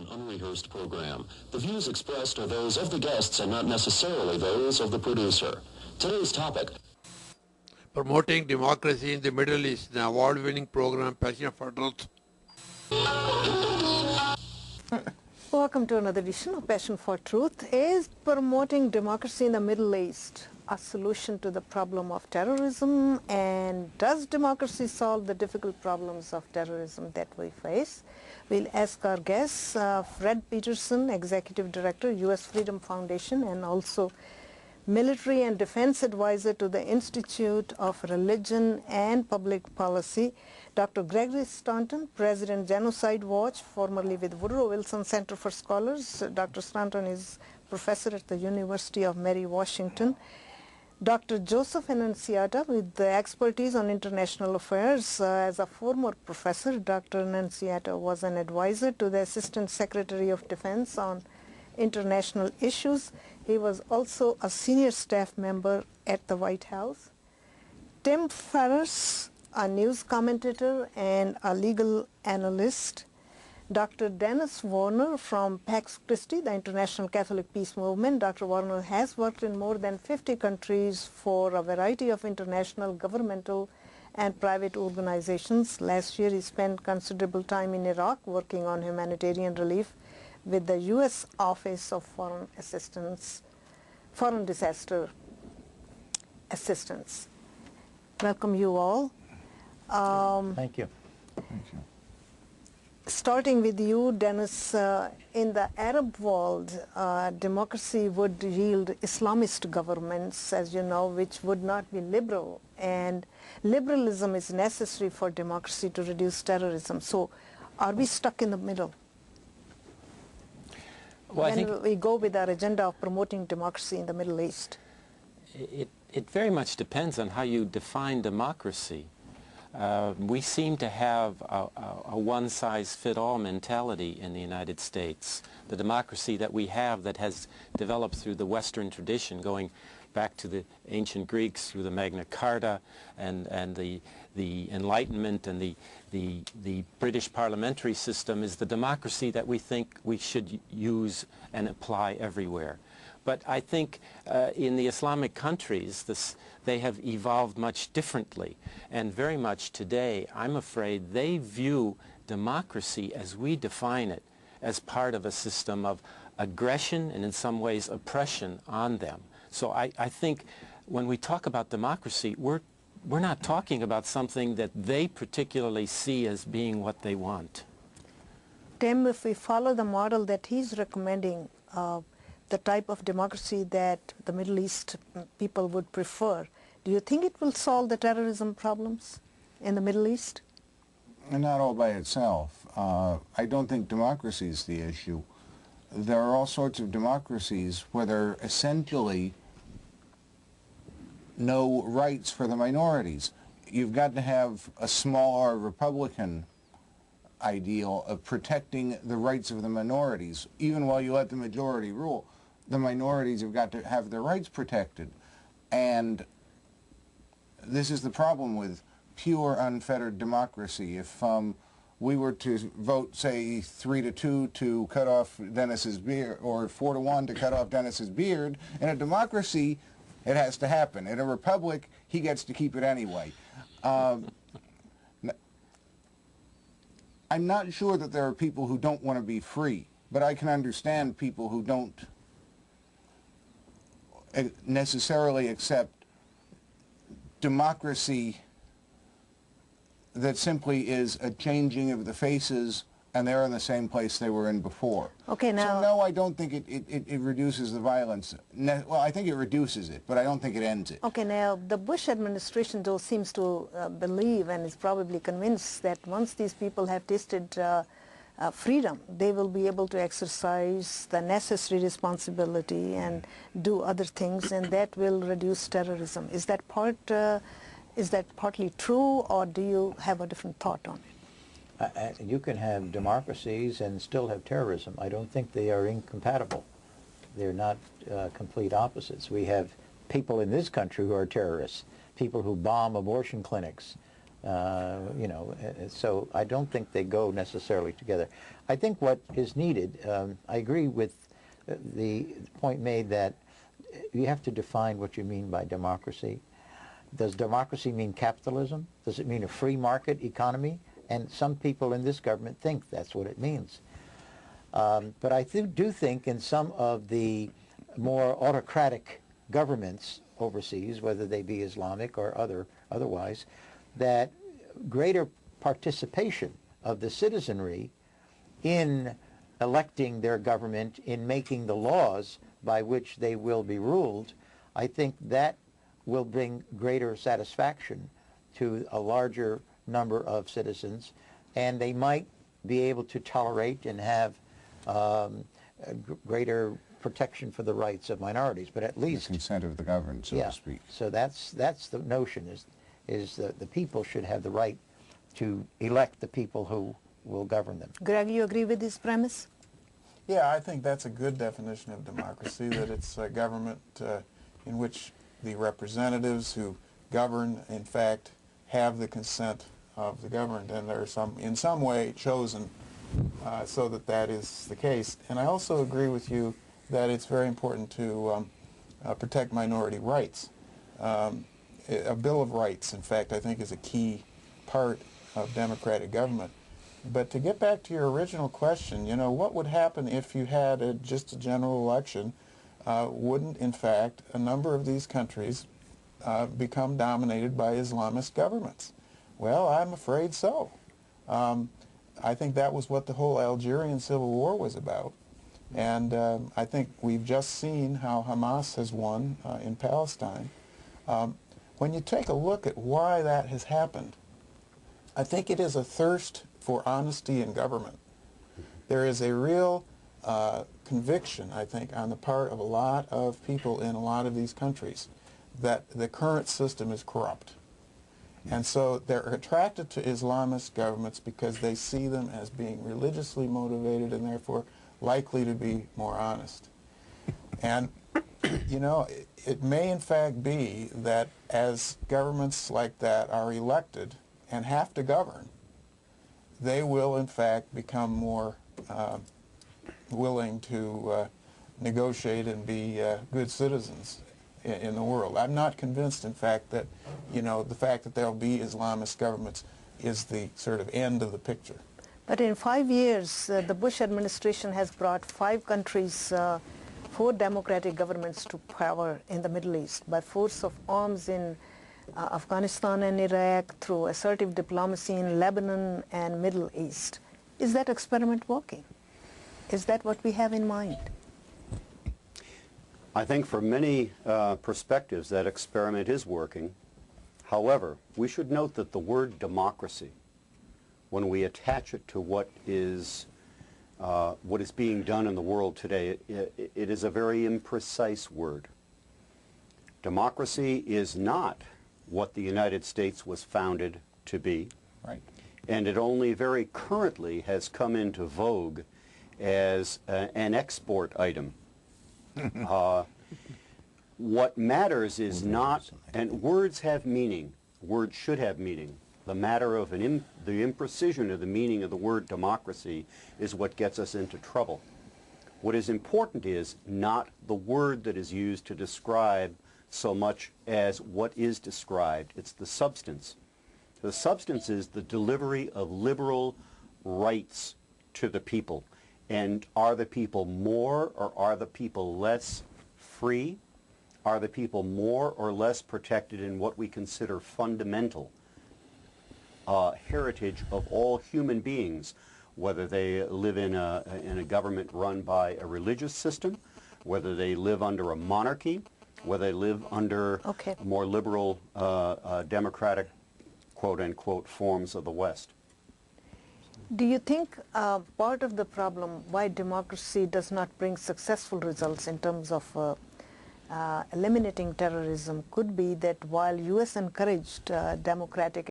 an unrehearsed program. The views expressed are those of the guests and not necessarily those of the producer. Today's topic: Promoting Democracy in the Middle East, the award-winning program Passion for Truth. Welcome to another edition of Passion for Truth. Is promoting democracy in the Middle East a solution to the problem of terrorism? And does democracy solve the difficult problems of terrorism that we face? We'll ask our guests, Fred Peterson, Executive Director, U.S. Freedom Foundation, and also Military and Defense Advisor to the Institute of Religion and Public Policy, Dr. Gregory Staunton, President, Genocide Watch, formerly with Woodrow Wilson Center for Scholars. Dr. Staunton is professor at the University of Mary Washington. Dr. Joseph Annunziata, with the expertise on international affairs. As a former professor, Dr. Annunziata was an advisor to the Assistant Secretary of Defense on international issues. He was also a senior staff member at the White House. Tim Ferriss, a news commentator and a legal analyst. Dr. Dennis Warner from Pax Christi, the International Catholic Peace Movement. Dr. Warner has worked in more than 50 countries for a variety of international, governmental, and private organizations. Last year he spent considerable time in Iraq working on humanitarian relief with the U.S. Office of Foreign Disaster Assistance. Welcome you all. Thank you. Thank you. Starting with you, Dennis, in the Arab world, democracy would yield Islamist governments, as you know, which would not be liberal. And liberalism is necessary for democracy to reduce terrorism. So are we stuck in the middle? Well, when we go with our agenda of promoting democracy in the Middle East? It very much depends on how you define democracy. We seem to have a one-size-fit-all mentality in the United States. The democracy that we have that has developed through the Western tradition, going back to the ancient Greeks through the Magna Carta and the Enlightenment and the British parliamentary system, is the democracy that we think we should use and apply everywhere. But I think in the Islamic countries, they have evolved much differently. And very much today, I'm afraid they view democracy as we define it, as part of a system of aggression and in some ways oppression on them. So I think when we talk about democracy, we're not talking about something that they particularly see as being what they want. Tim, if we follow the model that he's recommending, the type of democracy that the Middle East people would prefer, do you think it will solve the terrorism problems in the Middle East? Not all by itself. I don't think democracy is the issue. There are all sorts of democracies where there are essentially no rights for the minorities. You've got to have a smaller Republican ideal of protecting the rights of the minorities. Even while you let the majority rule, the minorities have got to have their rights protected. And this is the problem with pure unfettered democracy. If we were to vote, say, 3-2 to cut off Dennis's beard, or 4-1 to cut off Dennis's beard, in a democracy, it has to happen. In a republic, he gets to keep it anyway. I'm not sure that there are people who don't want to be free, but I can understand people who don't necessarily accept democracy that simply is a changing of the faces and they're in the same place they were in before. Okay, now... So no, I don't think it reduces the violence. Well, I think it reduces it, but I don't think it ends it. Okay, now the Bush administration, though, seems to believe and is probably convinced that once these people have tasted freedom, they will be able to exercise the necessary responsibility and do other things, and that will reduce terrorism. Is that partly true, or do you have a different thought on it? You can have democracies and still have terrorism. I don't think they are incompatible. They're not complete opposites. We have people in this country who are terrorists, people who bomb abortion clinics, You know, so I don't think they go necessarily together. I think what is needed, I agree with the point made that you have to define what you mean by democracy. Does democracy mean capitalism? Does it mean a free market economy? And some people in this government think that's what it means. But I do think in some of the more autocratic governments overseas, whether they be Islamic or otherwise, that greater participation of the citizenry in electing their government, in making the laws by which they will be ruled, I think that will bring greater satisfaction to a larger number of citizens, and they might be able to tolerate and have greater protection for the rights of minorities, but at least the consent of the governed, so to speak. So that's the notion, is that the people should have the right to elect the people who will govern them. Greg, you agree with this premise? Yeah, I think that's a good definition of democracy, that it's a government in which the representatives who govern, in fact, have the consent of the governed, and they're in some way chosen so that that is the case. And I also agree with you that it's very important to protect minority rights. A Bill of Rights, in fact, I think is a key part of democratic government. But to get back to your original question, you know, what would happen if you had just a general election? Wouldn't, in fact, a number of these countries become dominated by Islamist governments? Well, I'm afraid so. I think that was what the whole Algerian civil war was about. And I think we've just seen how Hamas has won in Palestine. When you take a look at why that has happened, I think it is a thirst for honesty in government. There is a real conviction, I think, on the part of a lot of people in a lot of these countries that the current system is corrupt. And so they're attracted to Islamist governments because they see them as being religiously motivated and therefore likely to be more honest. And, you know, it may in fact be that as governments like that are elected and have to govern, they will in fact become more willing to negotiate and be good citizens in the world. I'm not convinced, in fact, that, you know, the fact that there will be Islamist governments is the sort of end of the picture. But in 5 years, the Bush administration has brought 5 countries, 4 democratic governments to power in the Middle East by force of arms in Afghanistan and Iraq, through assertive diplomacy in Lebanon and Middle East. Is that experiment working? Is that what we have in mind? I think from many perspectives that experiment is working. However, we should note that the word democracy, when we attach it to what is being done in the world today, it is a very imprecise word. Democracy is not what the United States was founded to be. Right. And it only very currently has come into vogue as an export item. What matters is not, and words have meaning, words should have meaning. The matter of the imprecision of the meaning of the word democracy is what gets us into trouble. What is important is not the word that is used to describe so much as what is described. It's the substance. The substance is the delivery of liberal rights to the people. And are the people more or are the people less free? Are the people more or less protected in what we consider fundamental heritage of all human beings, whether they live in a government run by a religious system, whether they live under a monarchy, whether they live under more liberal democratic, quote-unquote, forms of the West. Do you think part of the problem why democracy does not bring successful results in terms of eliminating terrorism could be that while U.S. encouraged democratic